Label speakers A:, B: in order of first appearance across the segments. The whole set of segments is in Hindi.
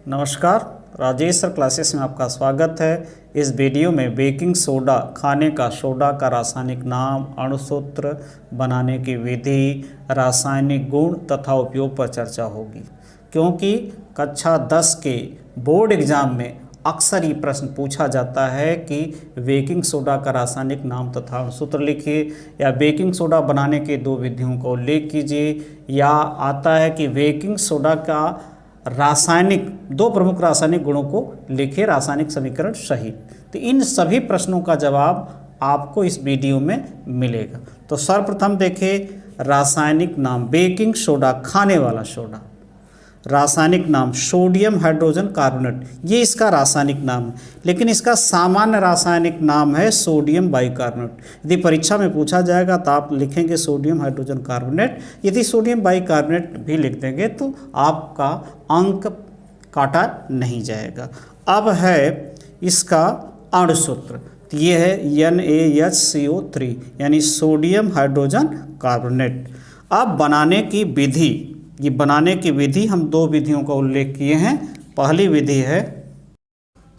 A: नमस्कार, राजेश सर क्लासेस में आपका स्वागत है। इस वीडियो में बेकिंग सोडा, खाने का सोडा का रासायनिक नाम, अणुसूत्र बनाने की विधि, रासायनिक गुण तथा उपयोग पर चर्चा होगी। क्योंकि कक्षा 10 के बोर्ड एग्जाम में अक्सर ये प्रश्न पूछा जाता है कि बेकिंग सोडा का रासायनिक नाम तथा अणुसूत्र लिखिए, या बेकिंग सोडा बनाने के दो विधियों का उल्लेख कीजिए, या आता है कि बेकिंग सोडा का रासायनिक दो प्रमुख रासायनिक गुणों को लिखिए रासायनिक समीकरण सहित। तो इन सभी प्रश्नों का जवाब आपको इस वीडियो में मिलेगा। तो सर्वप्रथम देखिए, रासायनिक नाम बेकिंग सोडा, खाने वाला सोडा। रासायनिक नाम सोडियम हाइड्रोजन कार्बोनेट, ये इसका रासायनिक नाम है, लेकिन इसका सामान्य रासायनिक नाम है सोडियम बाइकार्बोनेट। यदि परीक्षा में पूछा जाएगा तो आप लिखेंगे सोडियम हाइड्रोजन कार्बोनेट। यदि सोडियम बाइकार्बोनेट भी लिख देंगे तो आपका अंक काटा नहीं जाएगा। अब है इसका अणुसूत्र, तो ये है NaHCO3 यानी सोडियम हाइड्रोजन कार्बोनेट। अब बनाने की विधि, ये बनाने की विधि हम दो विधियों का उल्लेख किए हैं। पहली विधि है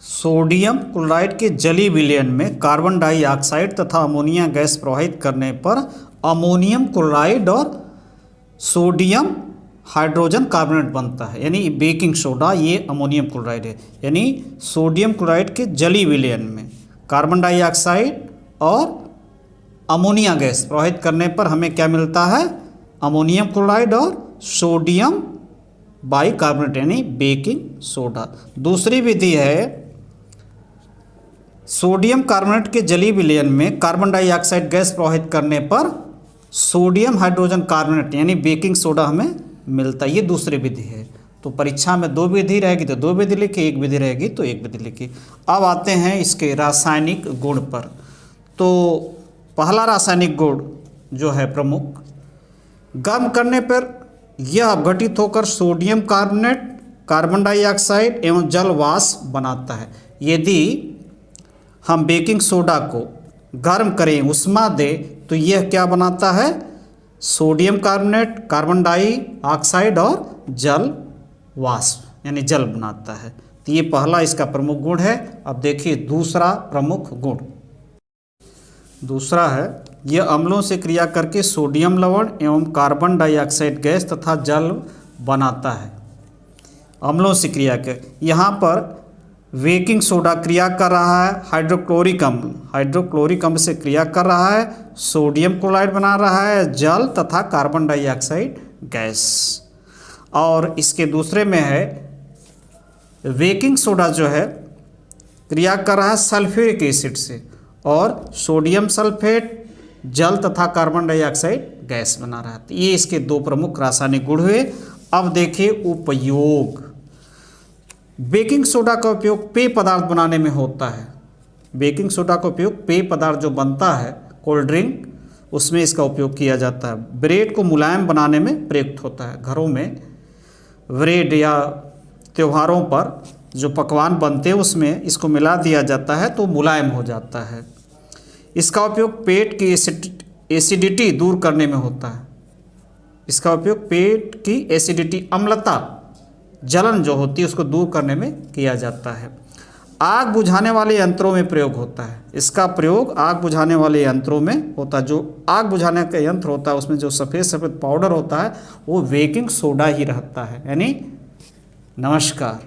A: सोडियम क्लोराइड के जलीय विलयन में कार्बन डाइऑक्साइड तथा अमोनिया गैस प्रवाहित करने पर अमोनियम क्लोराइड और सोडियम हाइड्रोजन कार्बोनेट बनता है, यानी बेकिंग सोडा ये अमोनियम क्लोराइड है। यानी सोडियम क्लोराइड के जलीय विलयन में कार्बन डाइऑक्साइड और अमोनिया गैस प्रवाहित करने पर हमें क्या मिलता है? अमोनियम क्लोराइड और सोडियम बाइकार्बोनेट यानी बेकिंग सोडा। दूसरी विधि है सोडियम कार्बोनेट के जलीय विलयन में कार्बन डाइऑक्साइड गैस प्रवाहित करने पर सोडियम हाइड्रोजन कार्बोनेट यानी बेकिंग सोडा हमें मिलता है। ये दूसरी विधि है। तो परीक्षा में दो विधि रहेगी तो दो विधि लिखिए, एक विधि रहेगी तो एक विधि लिखिए। अब आते हैं इसके रासायनिक गुण पर। तो पहला रासायनिक गुण जो है प्रमुख, गर्म करने पर यह अपघटित होकर सोडियम कार्बोनेट, कार्बन डाइऑक्साइड एवं जल वाष्प बनाता है। यदि हम बेकिंग सोडा को गर्म करें, उष्मा दें, तो यह क्या बनाता है? सोडियम कार्बोनेट, कार्बन डाइऑक्साइड और जल वाष्प यानी जल बनाता है। तो ये पहला इसका प्रमुख गुण है। अब देखिए दूसरा प्रमुख गुण, दूसरा है यह अम्लों से क्रिया करके सोडियम लवण एवं कार्बन डाइऑक्साइड गैस तथा जल बनाता है। अम्लों से क्रिया कर, यहाँ पर बेकिंग सोडा क्रिया कर रहा है हाइड्रोक्लोरिक अम्ल, हाइड्रोक्लोरिक अम्ल से क्रिया कर रहा है, सोडियम क्लोराइड बना रहा है, जल तथा कार्बन डाइऑक्साइड गैस। और इसके दूसरे में है बेकिंग सोडा जो है क्रिया कर रहा है सल्फ्यूरिक एसिड से, और सोडियम सल्फेट, जल तथा कार्बन डाइऑक्साइड गैस बना रहा है। ये इसके दो प्रमुख रासायनिक गुण हुए। अब देखिए उपयोग। बेकिंग सोडा का उपयोग पेय पदार्थ बनाने में होता है। बेकिंग सोडा का उपयोग पेय पदार्थ जो बनता है, कोल्ड ड्रिंक, उसमें इसका उपयोग किया जाता है। ब्रेड को मुलायम बनाने में प्रयुक्त होता है। घरों में ब्रेड या त्योहारों पर जो पकवान बनते हैं उसमें इसको मिला दिया जाता है तो मुलायम हो जाता है। इसका उपयोग पेट की एसिडिटी दूर करने में होता है। इसका उपयोग पेट की एसिडिटी, अम्लता, जलन जो होती है उसको दूर करने में किया जाता है। आग बुझाने वाले यंत्रों में प्रयोग होता है। इसका प्रयोग आग बुझाने वाले यंत्रों में होता है। जो आग बुझाने का यंत्र होता है उसमें जो सफ़ेद सफ़ेद पाउडर होता है वो बेकिंग सोडा ही रहता है। यानी नमस्कार।